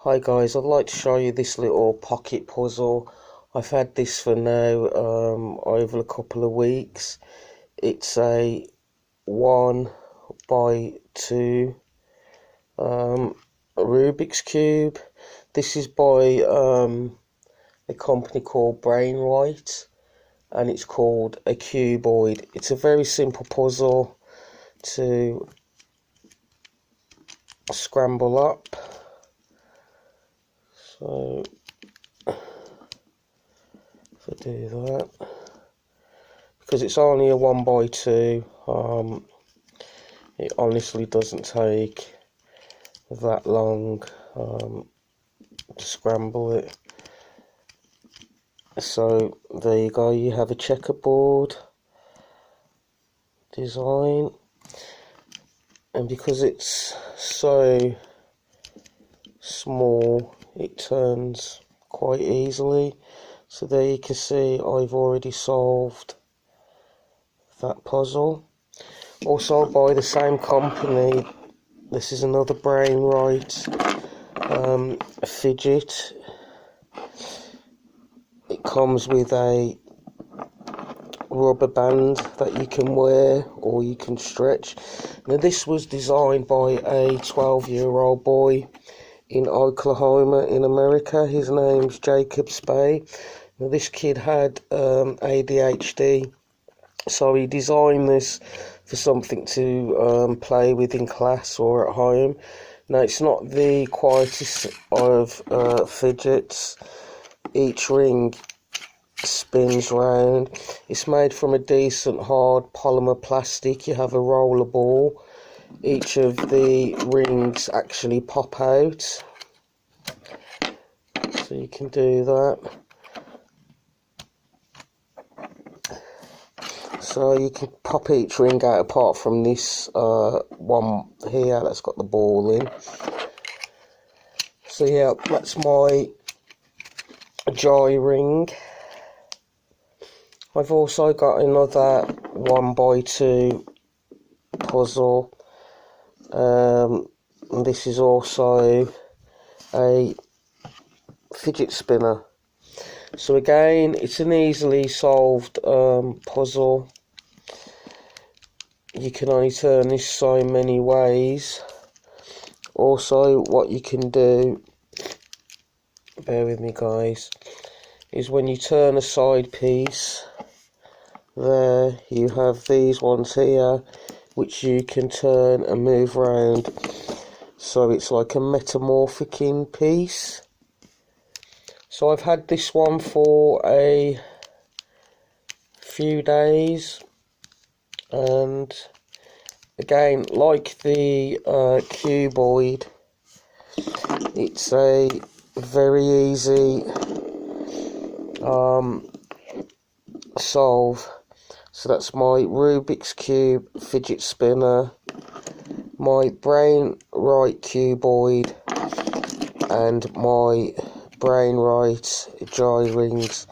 Hi guys, I'd like to show you this little pocket puzzle. I've had this for now over a couple of weeks. It's a 1x2 Rubik's Cube. This is by a company called Brainwright, and it's called a cuboid. It's a very simple puzzle to scramble up. So if I do that, because it's only a 1x2, it honestly doesn't take that long to scramble it. So there you go, you have a checkerboard design, and because it's so small it turns quite easily. So there you can see I've already solved that puzzle. Also by the same company, this is another Brainwright fidget. It comes with a rubber band that you can wear or you can stretch. Now this was designed by a 12-year-old boy in Oklahoma in America. His name's Jacob Spay. Now this kid had ADHD, so he designed this for something to play with in class or at home. Now it's not the quietest of fidgets. Each ring spins round. It's made from a decent hard polymer plastic. You have a roller ball. Each of the rings actually pop out, so you can do that. So you can pop each ring out apart from this one here that's got the ball in. So yeah, that's my joy ring. I've also got another 1x2 puzzle. And this is also a fidget spinner. So again, it's an easily solved puzzle. You can only turn this so many ways. Also, what you can do, bear with me guys, is when you turn a side piece, there you have these ones here which you can turn and move around, so it's like a metamorphicing piece. So I've had this one for a few days, and again, like the cuboid, it's a very easy solve. So that's my Rubik's Cube fidget spinner, my Brainwright cuboid, and my Brainwright joy rings.